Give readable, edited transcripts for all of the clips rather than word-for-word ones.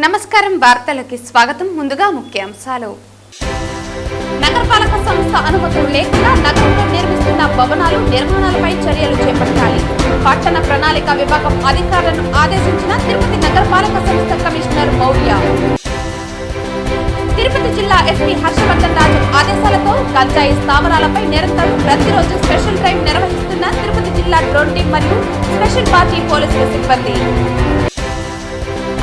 నమస్కారం వార్తలకి స్వాగతం. ముందుగా ముఖ్యాంశాలు. నగరపాలక సంస్థ అనుమతులు లేకుండా నగరంలో నిర్మిస్తున్న భవనాలు నిర్మాణాలపై చర్యలు చేపట్టాలి. పట్టణ ప్రణాళిక విభాగం అధికారులను ఆదేశించిన తిరుపతి నగరపాలక సంస్థ కమిషనర్ మౌర్య. తిరుపతి జిల్లా ఎస్పీ హర్షవర్ధన్ రాజు ఆదేశాలతో గంజాయి స్థావరాలపై నిరంతరం ప్రతిరోజు స్పెషల్ డ్రైవ్ నిర్వహిస్తున్న తిరుపతి జిల్లా డ్రోన్ టీం మరియు స్పెషల్ పార్టీ పోలీసుల సిబ్బంది.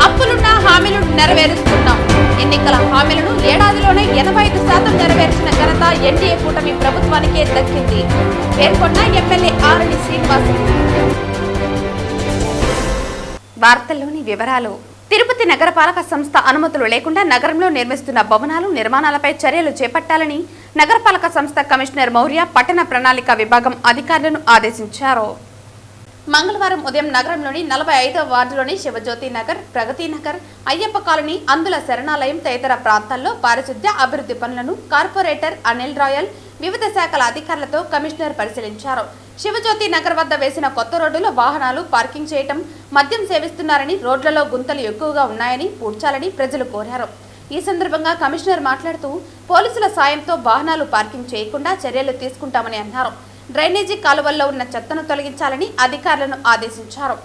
అప్పులున్న హామీలను నెరవేరుస్తున్నాం. ఎన్నికల హామీలను ఏడాదిలోనే 85% నెరవేర్చిన ఘనత ఎన్డీఏ కూటమి ప్రభుత్వానికే దక్కింది పేర్కొన్న ఎమ్మెల్యే ఆరణి శ్రీనివాసులు. వార్తల్లోని వివరాలు. తిరుపతి నగరపాలక సంస్థ అనుమతులు లేకుండా నగరంలో నిర్మిస్తున్న భవనాలు నిర్మాణాలపై చర్యలు చేపట్టాలని నగరపాలక సంస్థ కమిషనర్ మౌర్య పట్టణ ప్రణాళిక విభాగం అధికారులను ఆదేశించారు. మంగళవారం ఉదయం నగరంలోని 45వ వార్డులోని శివజ్యోతి నగర్, ప్రగతి నగర్, అయ్యప్ప కాలనీ, అందుల శరణాలయం తదితర ప్రాంతాల్లో పారిశుద్ధ్య అభివృద్ధి పనులను కార్పొరేటర్ అనిల్ రాయల్ వివిధ శాఖల అధికారులతో కమిషనర్ పరిశీలించారు. శివజ్యోతి నగర్ వద్ద వేసిన కొత్త రోడ్డులో వాహనాలు పార్కింగ్ చేయటం, మద్యం సేవిస్తున్నారని, రోడ్లలో గుంతలు ఎక్కువగా ఉన్నాయని పూడ్చాలని ప్రజలు కోరారు. ఈ సందర్భంగా కమిషనర్ మాట్లాడుతూ పోలీసుల సాయంతో వాహనాలు పార్కింగ్ చేయకుండా చర్యలు తీసుకుంటామని అన్నారు. డ్రైనేజీ కాలువల్లో ఉన్న చెత్తను తొలగించాలని అధికారులను ఆదేశించారు.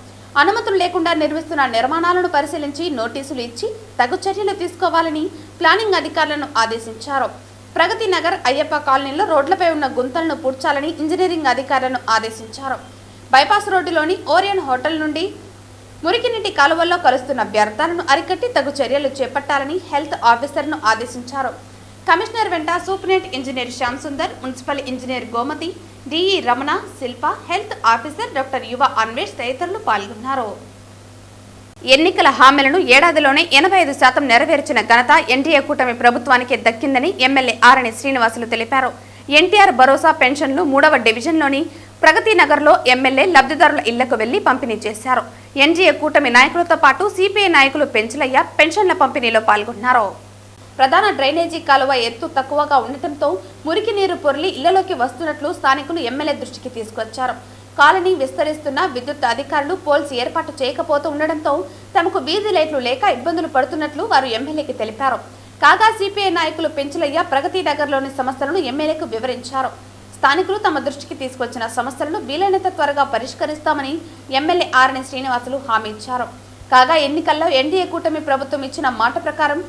అనుమతులు లేకుండా నిర్మిస్తున్న నిర్మాణాలను పరిశీలించి నోటీసులు ఇచ్చి తగు చర్యలు తీసుకోవాలని ప్లానింగ్ అధికారులను ఆదేశించారు. ప్రగతి నగర్, అయ్యప్ప కాలనీలో రోడ్లపై ఉన్న గుంతలను పూడ్చాలని ఇంజనీరింగ్ అధికారులను ఆదేశించారు. బైపాస్ రోడ్డులోని ఓరియన్ హోటల్ నుండి మురికినీటి కాలువల్లో కలుస్తున్న వ్యర్థాలను అరికట్టి తగు చర్యలు చేపట్టాలని హెల్త్ ఆఫీసర్ను ఆదేశించారు. కమిషనర్ వెంట superintendent engineer Shyam Sundar, municipal engineer Gomathi, D E Ramana, Shilpa, health officer doctor Yuva Anvesh తదితరులు పాల్గొన్నారు. ఎన్నికల హామీలను ఏడాదిలోనే 85% నెరవేర్చిన ఘనత ఎన్డీఏ కూటమి ప్రభుత్వానికి దక్కిందని ఎమ్మెల్యే ఆరణి శ్రీనివాసులు తెలిపారు. ఎన్టీఆర్ భరోసా పెన్షన్లు 3వ డివిజన్లోని ప్రగతి నగర్లో ఎమ్మెల్యే లబ్ధిదారుల ఇళ్లకు వెళ్లి పంపిణీ చేశారు. ఎన్డీఏ కూటమి నాయకులతో పాటు సిపిఐ నాయకులు పెంచలయ్య పెన్షన్ల పంపిణీలో పాల్గొన్నారు. ప్రధాన డ్రైనేజీ కాలువ ఎత్తు తక్కువగా ఉండటంతో మురికి నీరు పొర్లి ఇళ్లలోకి వస్తున్నట్లు స్థానికులు ఎమ్మెల్యే దృష్టికి తీసుకొచ్చారు. కాలనీ విస్తరిస్తున్న విద్యుత్ అధికారులు పోల్స్ ఏర్పాటు చేయకపోతూ ఉండడంతో తమకు వీధి లైట్లు లేక ఇబ్బందులు పడుతున్నట్లు వారు ఎమ్మెల్యేకి తెలిపారు. కాగా సిపిఐ నాయకులు పెంచలయ్య ప్రగతి నగర్లోని సమస్యలను ఎమ్మెల్యేకు వివరించారు. స్థానికులు తమ దృష్టికి తీసుకొచ్చిన సమస్యలను వీలైనంత త్వరగా పరిష్కరిస్తామని ఎమ్మెల్యే ఆరణి శ్రీనివాసులు హామీ ఇచ్చారు. కాగా ఎన్నికల్లో ఎన్డీఏ కూటమి ప్రభుత్వం ఇచ్చిన మాట ప్రకారం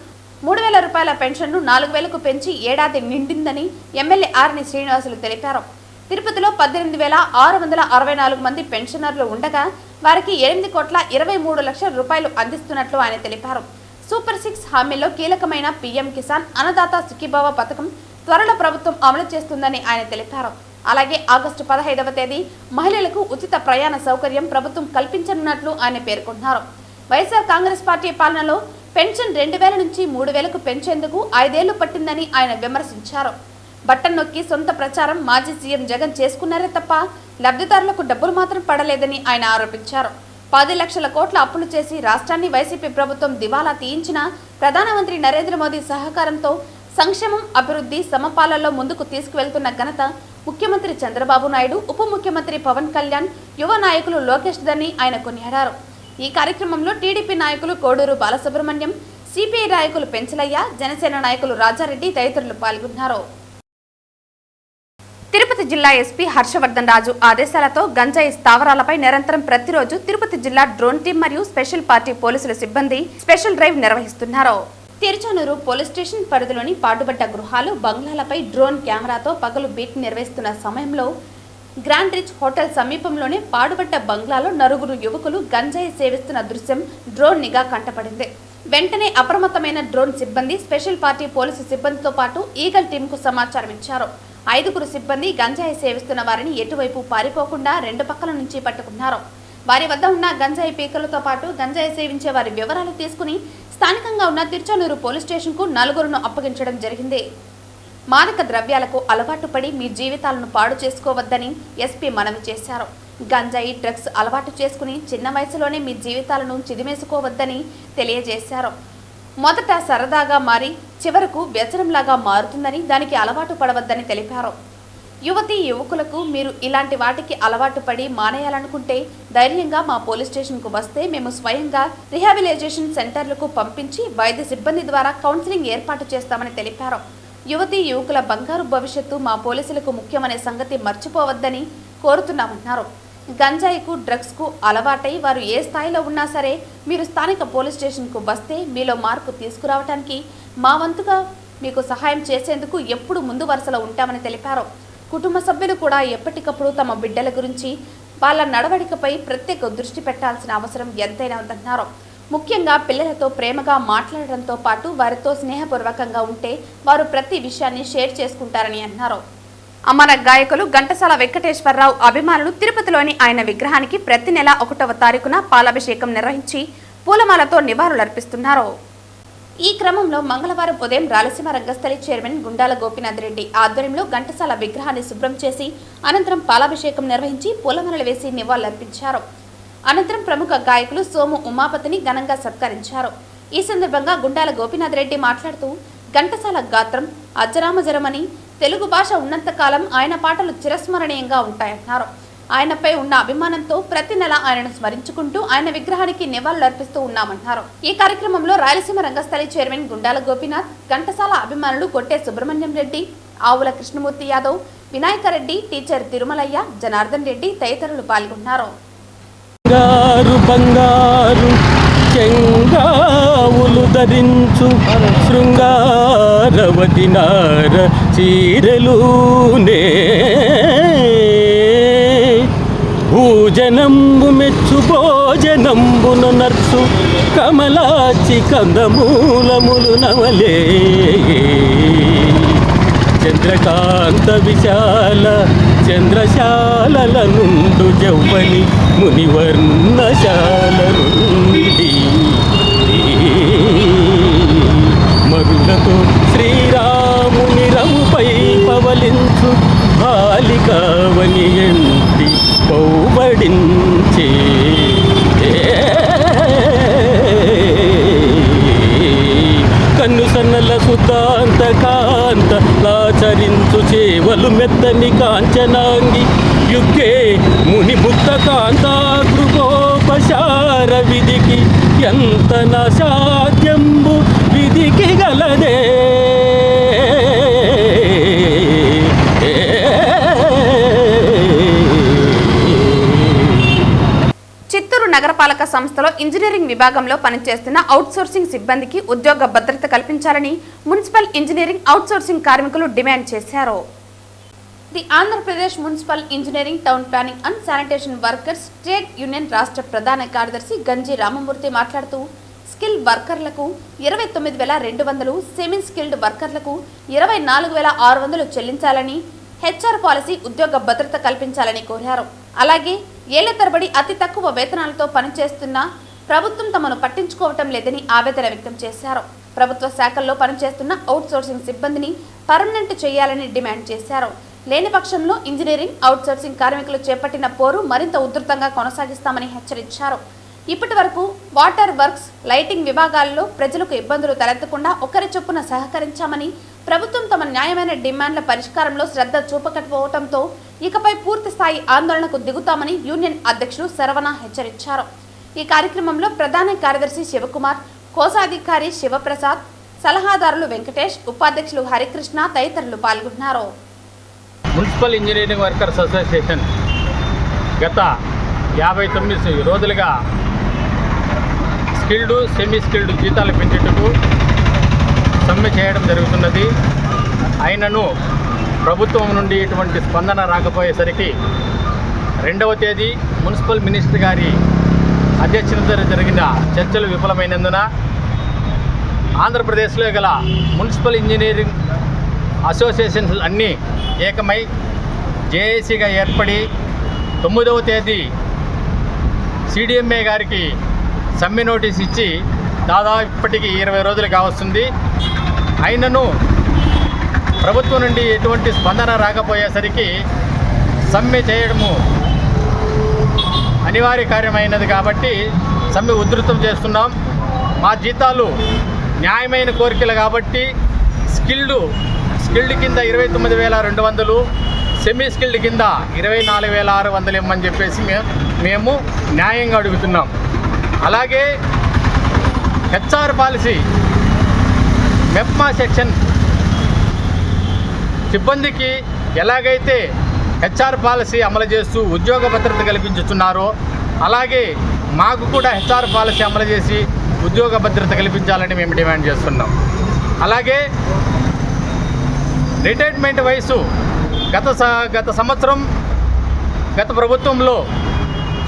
3,000 రూపాయల పెన్షన్ను 4,000కు పెంచి ఏడాది నిండిందని ఎమ్మెల్యే ఆరణి శ్రీనివాసులు తెలిపారు. తిరుపతిలో 18,664 మంది పెన్షనర్లు ఉండగా వారికి 8,23,00,000 రూపాయలు అందిస్తున్నట్లు ఆయన తెలిపారు. సూపర్ 6 హామీల్లో కీలకమైన పీఎం కిసాన్, అన్నదాత సుఖీభావ పథకం త్వరలో ప్రభుత్వం అమలు చేస్తుందని ఆయన తెలిపారు. అలాగే ఆగస్టు 15వ తేదీ మహిళలకు ఉచిత ప్రయాణ సౌకర్యం ప్రభుత్వం కల్పించనున్నట్లు ఆయన పేర్కొన్నారు. వైఎస్ఆర్ కాంగ్రెస్ పార్టీ పాలనలో పెన్షన్ 2,000 నుంచి 3,000కు పెంచేందుకు 5 ఏళ్లు పట్టిందని ఆయన విమర్శించారు. బట్టన్ నొక్కి సొంత ప్రచారం మాజీ సీఎం జగన్ చేసుకున్నారే తప్ప లబ్ధిదారులకు డబ్బులు మాత్రం పడలేదని ఆయన ఆరోపించారు. 10 లక్షల కోట్ల అప్పులు చేసి రాష్ట్రాన్ని వైసీపీ ప్రభుత్వం దివాలా తీయించిన ప్రధానమంత్రి నరేంద్ర మోదీ సహకారంతో సంక్షేమం, అభివృద్ధి సమపాలనలో ముందుకు తీసుకువెళ్తున్న ఘనత ముఖ్యమంత్రి చంద్రబాబు నాయుడు, ఉప ముఖ్యమంత్రి పవన్ కళ్యాణ్, యువ నాయకులు లోకేష్ దని ఆయన కొనియాడారు. ఈ కార్యక్రమంలో టీడీపీ నాయకులు కోడూరు బాలసుబ్రహ్మణ్యం, సిపిఐ నాయకులు పెంచలయ్య, జనసేన నాయకులు రాజారెడ్డి తదితరులు పాల్గొన్నారు. తిరుపతి జిల్లా ఎస్పీ హర్షవర్ధన్ రాజు ఆదేశాలతో గంజాయి స్థావరాలపై నిరంతరం ప్రతిరోజు తిరుపతి జిల్లా డ్రోన్ టీం మరియు స్పెషల్ పార్టీ పోలీసుల సిబ్బంది స్పెషల్ డ్రైవ్ నిర్వహిస్తున్నారు. తిరుచానూరు పోలీస్ స్టేషన్ పరిధిలోని పాడుబడ్డ గృహాలు, బంగ్లాలపై డ్రోన్ కెమెరాతో పగలు బీట్ నిర్వహిస్తున్న సమయంలో గ్రాండ్ రిచ్ హోటల్ సమీపంలోనే పాడుబడ్డ బంగ్లాలో 9 యువకులు గంజాయి సేవిస్తున్న దృశ్యం డ్రోన్ నిఘా కంటపడింది. వెంటనే అప్రమత్తమైన డ్రోన్ సిబ్బంది స్పెషల్ పార్టీ పోలీసు సిబ్బందితో పాటు ఈగల్ టీంకు సమాచారం ఇచ్చారు. 5గురు సిబ్బంది గంజాయి సేవిస్తున్న వారిని ఎటువైపు పారిపోకుండా 2 పక్కల నుంచి పట్టుకున్నారు. వారి వద్ద ఉన్న గంజాయి పీకలతో పాటు గంజాయి సేవించే వారి వివరాలు తీసుకుని స్థానికంగా ఉన్న తిరుచానూరు పోలీస్ స్టేషన్కు 4గురును అప్పగించడం జరిగింది. మాదక ద్రవ్యాలకు అలవాటు పడి మీ జీవితాలను పాడు చేసుకోవద్దని ఎస్పీ మనవి చేశారు. గంజాయి, డ్రగ్స్ అలవాటు చేసుకుని చిన్న వయసులోనే మీ జీవితాలను చిదిమేసుకోవద్దని తెలియజేశారు. మొదట సరదాగా మారి చివరకు వ్యసనంలాగా మారుతుందని, దానికి అలవాటు పడవద్దని తెలిపారు. యువతీ యువకులకు మీరు ఇలాంటి వాటికి అలవాటు పడి మానేయాలనుకుంటే ధైర్యంగా మా పోలీస్ స్టేషన్కు వస్తే మేము స్వయంగా రిహాబిలైజేషన్ సెంటర్లకు పంపించి వైద్య సిబ్బంది ద్వారా కౌన్సిలింగ్ ఏర్పాటు చేస్తామని తెలిపారు. యువతీ యువకుల బంగారు భవిష్యత్తు మా పోలీసులకు ముఖ్యమనే సంగతి మర్చిపోవద్దని కోరుతున్నామన్నారు. గంజాయికు డ్రగ్స్కు అలవాటై వారు ఏ స్థాయిలో ఉన్నా సరే మీరు స్థానిక పోలీస్ స్టేషన్కు వస్తే మీలో మార్పు తీసుకురావడానికి మా వంతుగా మీకు సహాయం చేసేందుకు ఎప్పుడు ముందు వరుసలో ఉంటామని తెలిపారు. కుటుంబ సభ్యులు కూడా ఎప్పటికప్పుడు తమ బిడ్డల గురించి వాళ్ళ నడవడికపై ప్రత్యేక దృష్టి పెట్టాల్సిన అవసరం ఎంతైనా ఉందన్నారు. ముఖ్యంగా పిల్లలతో ప్రేమగా మాట్లాడడంతో పాటు వారితో స్నేహపూర్వకంగా ఉంటే వారు ప్రతి విషయాన్ని షేర్ చేసుకుంటారని అన్నారు. అమర గాయకులు ఘంటసాల వెంకటేశ్వరరావు అభిమానులు తిరుపతిలోని ఆయన విగ్రహానికి ప్రతి నెల 1వ తారీఖున పాలాభిషేకం నిర్వహించి పూలమాలతో నివాళులర్పిస్తున్నారు. ఈ క్రమంలో మంగళవారం ఉదయం రాయలసీమ రంగస్థలి చైర్మన్ గుండాల గోపీనాథ్ రెడ్డి ఆధ్వర్యంలో ఘంటసాల విగ్రహాన్ని శుభ్రం చేసి అనంతరం పాలాభిషేకం నిర్వహించి పూలమాలలు వేసి నివాళులర్పించారు. అనంతరం ప్రముఖ గాయకులు సోము ఉమాపతిని ఘనంగా సత్కరించారు. ఈ సందర్భంగా గుండాల గోపీనాథ్ రెడ్డి మాట్లాడుతూ ఘంటసాల గాత్రం అజరామజరమని, తెలుగు భాష ఉన్నంతకాలం ఆయన పాటలు చిరస్మరణీయంగా ఉంటాయన్నారు. ఆయనపై ఉన్న అభిమానంతో ప్రతి నెల ఆయనను స్మరించుకుంటూ ఆయన విగ్రహానికి నివాళులర్పిస్తూ ఉన్నామన్నారు. ఈ కార్యక్రమంలో రాయలసీమ రంగస్థలి చైర్మన్ గుండాల గోపీనాథ్, ఘంటసాల అభిమానులు కొట్టే సుబ్రహ్మణ్యం రెడ్డి, ఆవుల కృష్ణమూర్తి యాదవ్, వినాయకరెడ్డి, టీచర్ తిరుమలయ్య, జనార్దన్ రెడ్డి తదితరులు పాల్గొన్నారు. బంగారు చెంగావులు ధరించు శృంగారవతి నార చీరలునే భూజనంబు మెచ్చు భోజనంబును నర్సు కమలాచి కందమూలములు నవలే చంద్రకాంత విశాల చంద్రశాలల నుండు జౌవని మునివర్ణశాల నుండి మరులతో శ్రీరాముని రముపై పవలించు బాలికావని ఎంటి పౌబడించే కన్ను సన్నల సుతాంత కాంత లాచరించు చేవలు మెత్తని కాంచనాంగి యుగే ముని ముక్త కాంతాకృపోపశార విధికి ఎంత నాసాధ్యంబు విధికి గలదే చిత్తూరు నగరపాలక సంస్థలో ఇంజనీరింగ్ విభాగంలో పనిచేస్తున్న అవుట్సోర్సింగ్ సిబ్బందికి ఉద్యోగ భద్రత కల్పించాలని మున్సిపల్ ఇంజనీరింగ్ అవుట్సోర్సింగ్ కార్మికులు డిమాండ్ చేశారు. The Andhra Pradesh municipal engineering town planning and sanitation workers trade union రాష్ట్ర ప్రధాన కార్యదర్శి గంజి రామమూర్తి మాట్లాడుతూ స్కిల్ వర్కర్లకు 29,200, సెమీ స్కిల్డ్ వర్కర్లకు 24,600 చెల్లించాలని, హెచ్ఆర్ పాలసీ ఉద్యోగ భద్రత కల్పించాలని కోరారు. అలాగే ఏళ్ల తరబడి అతి తక్కువ వేతనాలతో పనిచేస్తున్న ప్రభుత్వం తమను పట్టించుకోవటం లేదని ఆవేదన వ్యక్తం చేశారు. ప్రభుత్వ శాఖల్లో పనిచేస్తున్న అవుట్సోర్సింగ్ సిబ్బందిని పర్మనెంట్ చేయాలని డిమాండ్ చేశారు. లేని పక్షంలో ఇంజనీరింగ్ అవుట్సోర్సింగ్ కార్మికులు చేపట్టిన పోరు మరింత ఉధృతంగా కొనసాగిస్తామని హెచ్చరించారు. ఇప్పటి వరకు వాటర్ వర్క్స్, లైటింగ్ విభాగాల్లో ప్రజలకు ఇబ్బందులు తలెత్తకుండా ఒకరి చొప్పున సహకరించామని, ప్రభుత్వం తమ న్యాయమైన డిమాండ్ల పరిష్కారంలో శ్రద్ధ చూపకపోవడంతో ఇకపై పూర్తి స్థాయి ఆందోళనకు దిగుతామని యూనియన్ అధ్యక్షులు శరవణ హెచ్చరించారు. ఈ కార్యక్రమంలో ప్రధాన కార్యదర్శి శివకుమార్, కోశాధికారి శివప్రసాద్, సలహాదారులు వెంకటేష్, ఉపాధ్యక్షులు హరికృష్ణ తదితరులు పాల్గొన్నారు. మున్సిపల్ ఇంజనీరింగ్ వర్కర్స్ అసోసియేషన్ గత 59 రోజులుగా స్కిల్డ్, సెమీ స్కిల్డ్ జీతాలు పెంచుటకు సమ్మె చేయడం జరుగుతున్నది. అయినను ప్రభుత్వం నుండి ఎటువంటి స్పందన రాకపోయేసరికి 2వ తేదీ మున్సిపల్ మినిస్టర్ గారి అధ్యక్షతన జరిగిన చర్చలు విఫలమైనందున ఆంధ్రప్రదేశ్లో గల మున్సిపల్ ఇంజనీరింగ్ అసోసియేషన్స్ అన్నీ ఏకమై జేఏసీగా ఏర్పడి 9వ తేదీ సిడిఎంఏ గారికి సమ్మె నోటీస్ ఇచ్చి దాదాపు ఇప్పటికీ 20 రోజులు కావస్తుంది. అయినను ప్రభుత్వం నుండి ఎటువంటి స్పందన రాకపోయేసరికి సమ్మె చేయడము అనివార్య కార్యమైనది కాబట్టి సమ్మె ఉధృతం చేస్తున్నాం. మా జీతాలు న్యాయమైన కోరికలు కాబట్టి స్కిల్డ్ కింద 29,200, సెమీ స్కిల్డ్ కింద 24,600 ఇమ్మని చెప్పేసి మేము న్యాయంగా అడుగుతున్నాం. అలాగే హెచ్ఆర్ పాలసీ మెప్మా సెక్షన్ సిబ్బందికి ఎలాగైతే హెచ్ఆర్ పాలసీ అమలు చేస్తూ ఉద్యోగ భద్రత కల్పించుతున్నారో అలాగే మాకు కూడా హెచ్ఆర్ పాలసీ అమలు చేసి ఉద్యోగ భద్రత కల్పించాలని మేము డిమాండ్ చేస్తున్నాం. అలాగే రిటైర్మెంట్ వయసు గత సంవత్సరం గత ప్రభుత్వంలో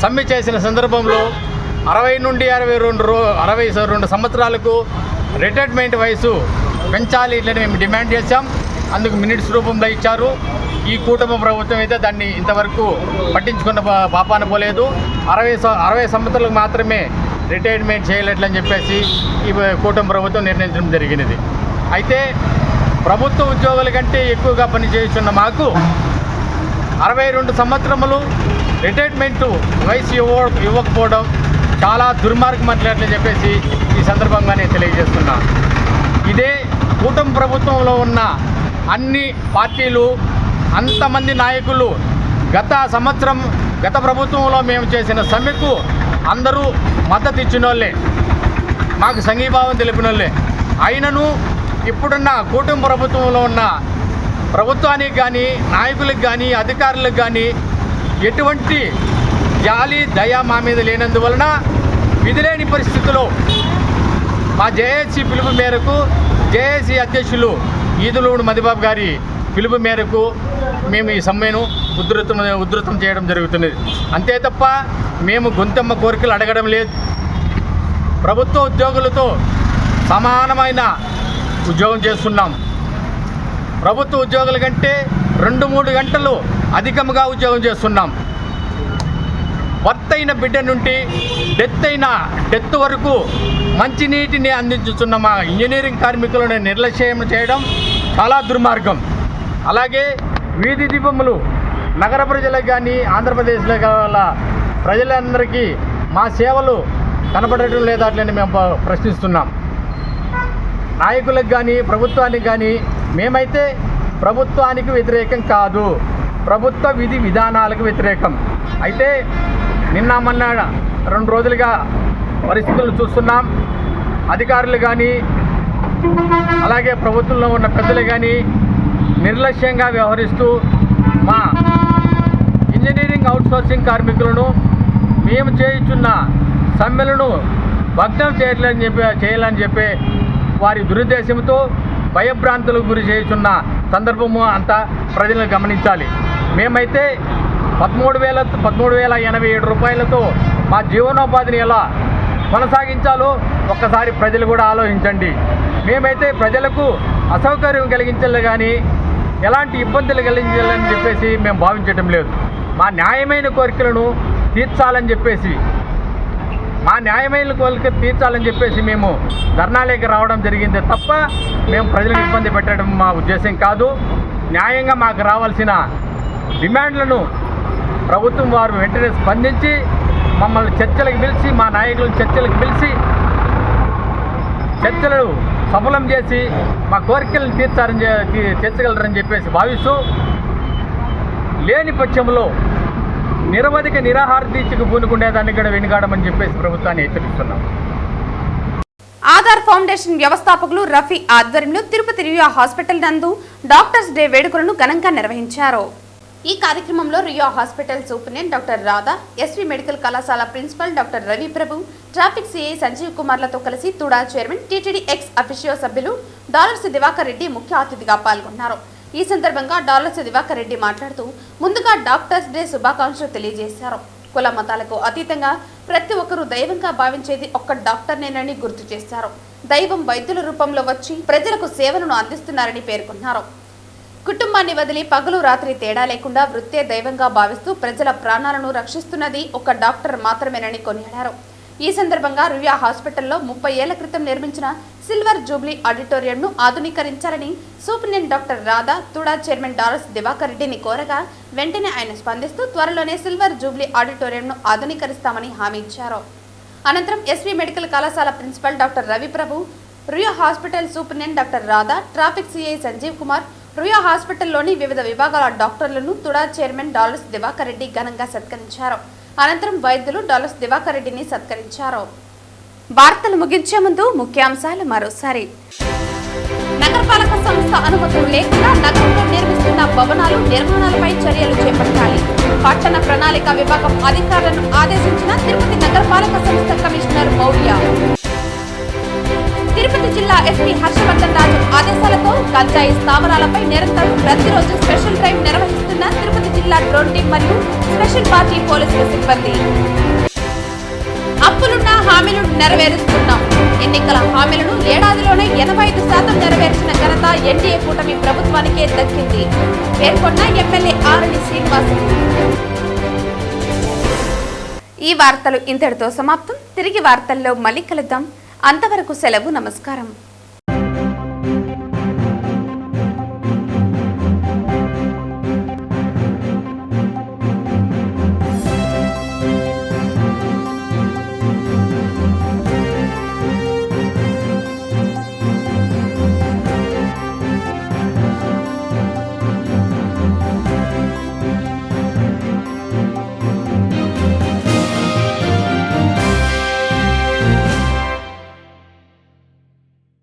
సమ్మె చేసిన సందర్భంలో 60 నుండి 62 సంవత్సరాలకు రిటైర్మెంట్ వయసు పెంచాలి ఇట్లని మేము డిమాండ్ చేశాం. అందుకు మినిట్స్ రూపంలో ఇచ్చారు. ఈ కూటమి ప్రభుత్వం అయితే దాన్ని ఇంతవరకు పట్టించుకున్న పాపాన పోలేదు. 60 సంవత్సరాలకు మాత్రమే రిటైర్మెంట్ చేయలేట్లని చెప్పేసి ఈ కూటమి ప్రభుత్వం నిర్ణయించడం జరిగినది. అయితే ప్రభుత్వ ఉద్యోగుల కంటే ఎక్కువగా పనిచేస్తున్న మాకు 62 సంవత్సరములు రిటైర్మెంటు వయసు ఇవ్వకపోవడం చాలా దుర్మార్గం అట్లని చెప్పేసి ఈ సందర్భంగా నేను తెలియజేస్తున్నాను. ఇదే కూటమి ప్రభుత్వంలో ఉన్న అన్ని పార్టీలు అంతమంది నాయకులు గత ప్రభుత్వంలో మేము చేసిన సమ్మెకు అందరూ మద్దతు ఇచ్చిన వాళ్ళే, మాకు సంఘీభావం తెలిపిన వాళ్ళే. అయినను ఇప్పుడున్న కూటమి ప్రభుత్వంలో ఉన్న ప్రభుత్వానికి కానీ నాయకులకు కానీ అధికారులకు కానీ ఎటువంటి జాలి దయ మా మీద లేనందువలన విధిలేని పరిస్థితుల్లో మా జేఏసీ పిలుపు మేరకు జేఏసీ అధ్యక్షులు ఈదులూరు మదిబాబు గారి పిలుపు మేరకు మేము ఈ సమ్మెను ఉధృతం చేయడం జరుగుతున్నది. అంతే తప్ప మేము గొంతెమ్మ కోరికలు అడగడం లేదు. ప్రభుత్వ ఉద్యోగులతో సమానమైన ఉద్యోగం చేస్తున్నాం. ప్రభుత్వ ఉద్యోగుల కంటే 2-3 గంటలు అధికంగా ఉద్యోగం చేస్తున్నాం. బర్త్ అయిన బిడ్డ నుండి డెత్ వరకు మంచినీటిని అందించుతున్న మా ఇంజనీరింగ్ కార్మికులను నిర్లక్ష్యం చేయడం చాలా దుర్మార్గం. అలాగే వీధి దీపములు నగర ప్రజలకు కానీ ఆంధ్రప్రదేశ్లో గల ప్రజలందరికీ మా సేవలు కనబడటం లేదా అట్లని మేము ప్రశ్నిస్తున్నాం. నాయకులకు కానీ ప్రభుత్వానికి కానీ మేమైతే ప్రభుత్వానికి వ్యతిరేకం కాదు, ప్రభుత్వ విధి విధానాలకు వ్యతిరేకం. అయితే నిన్న మొన్న 2 రోజులుగా పరిస్థితులు చూస్తున్నాం. అధికారులు కానీ అలాగే ప్రభుత్వంలో ఉన్న పెద్దలు కానీ నిర్లక్ష్యంగా వ్యవహరిస్తూ మా ఇంజనీరింగ్ అవుట్సోర్సింగ్ కార్మికులను మేము చేయుచున్న సమ్మెలను భగ్నం చేయాలని చెప్పి వారి దురుద్దేశంతో భయభ్రాంతులకు గురి చేయుచున్న సందర్భము అంతా ప్రజలను గమనించాలి. మేమైతే 13,087 రూపాయలతో మా జీవనోపాధిని ఎలా కొనసాగించాలో ఒక్కసారి ప్రజలు కూడా ఆలోచించండి. మేమైతే ప్రజలకు అసౌకర్యం కలిగించాలి కానీ ఎలాంటి ఇబ్బందులు కలిగించాలని చెప్పేసి మేము భావించటం లేదు. మా న్యాయమైన కోరికలను తీర్చాలని చెప్పేసి మేము ధర్నాలేకి రావడం జరిగింది తప్ప మేము ప్రజలను ఇబ్బంది పెట్టడం మా ఉద్దేశం కాదు. న్యాయంగా మాకు రావాల్సిన డిమాండ్లను ప్రభుత్వం వారు వెంటనే స్పందించి మమ్మల్ని చర్చలకు పిలిచి మా నాయకులను చర్చలకు పిలిచి చర్చలు సఫలం చేసి మా కోరికలను తీర్చగలరని చెప్పేసి భావిస్తూ లేని పక్షంలో నిరవధిక నిరాహార దీక్షకు పూనుకునేదాన్ని కూడా వెనుకాడమని చెప్పేసి ప్రభుత్వాన్ని హెచ్చరిస్తున్నాం. ఆధార్ ఫౌండేషన్ వ్యవస్థాపకులు రఫీ ఆధ్వర్యంలో తిరుపతి రియా హాస్పిటల్ నందు డాక్టర్స్ డే వేడుకలను ఘనంగా నిర్వహించారు. ఈ కార్యక్రమంలో Ria hospital superintendent doctor Radha, SV medical కళాశాల principal doctor Ravi Prabhu, traffic CI Sanjeev కుమార్లతో కలిసి TUDA chairman TTD ex officio సభ్యులు డాలర్స్ దివాకర్ రెడ్డి ముఖ్య అతిథిగా పాల్గొన్నారు. ఈ సందర్భంగా డాలర్స్ దివాకర్ రెడ్డి మాట్లాడుతూ ముందుగా డాక్టర్స్ డే శుభాకాంక్షలు తెలియజేశారు. కుల మతాలకు అతీతంగా ప్రతి ఒక్కరూ దైవంగా భావించేది ఒక్క డాక్టర్నేనని గుర్తు చేశారు. దైవం వైద్యుల రూపంలో వచ్చి ప్రజలకు సేవలను అందిస్తున్నారని పేర్కొన్నారు. కుటుంబాన్ని వదిలి పగలు రాత్రి తేడా లేకుండా వృత్తే దైవంగా భావిస్తూ ప్రజల ప్రాణాలను రక్షిస్తున్నది ఒక డాక్టర్ మాత్రమేనని కొనియాడారు. ఈ సందర్భంగా రియా హాస్పిటల్లో 30 ఏళ్ల క్రితం నిర్మించిన సిల్వర్ జూబ్లీ ఆడిటోరియంను ఆధునీకరించాలని superintendent doctor Radha, TUDA chairman dollars Diwakar రెడ్డిని కోరగా వెంటనే ఆయన స్పందిస్తూ త్వరలోనే సిల్వర్ జూబ్లీ ఆడిటోరియంను ఆధునీకరిస్తామని హామీ ఇచ్చారు. అనంతరం ఎస్వి మెడికల్ కళాశాల principal doctor Ravi Prabhu, Ruia hospital superintendent doctor Radha, traffic CI Sanjeev Kumar, Ruia హాస్పిటల్లోని వివిధ విభాగాల డాక్టర్లను తుడా చైర్మన్ డాలర్స్ దివాకర్ రెడ్డి ఘనంగా సత్కరించారు. అనంతరం వైద్యులు డాలర్స్ దివాకర్ రెడ్డిని సత్కరించారు. వార్తలు ముగించే ముందు ముఖ్యాంశాలు మరోసారి. నగరపాలక సంస్థ అనుమతులు లేకుండా నగరంలో నిర్మిస్తున్న భవనాలు నిర్మాణాలపై చర్యలు చేపట్టాలి. పట్టణ ప్రణాళిక విభాగం అధికారులను ఆదేశించిన తిరుపతి నగరపాలక సంస్థ కమిషనర్ మౌర్య. తిరుపతి జిల్లా ఎస్పీ హర్షవర్ధన్ రాజు ఆదేశాలతో గంజాయి స్థావరాలపై నిరంతరం ప్రతిరోజు స్పెషల్ డ్రైవ్ నిర్వహిస్తున్న తిరుపతి జిల్లా డ్రోన్ టీం మరియు స్పెషల్ పార్టీ పోలీసుల సిబ్బంది. అప్పులున్న హామీలను నెరవేరుస్తున్నాం. ఎన్నికల హామీలను ఏడాదిలోనే 85% నెరవేర్చిన ఘనత ఎన్డీఏ కూటమి ప్రభుత్వానికే దక్కింది పేర్కొన్న ఎమ్మెల్యే ఆరణి శ్రీనివాసులు. ఈ వార్తలు ఇంతటితో సమాప్తం. తిరిగి వార్తల్లో మళ్ళీ కలుద్దాం. అంతవరకు సెలవు. నమస్కారం.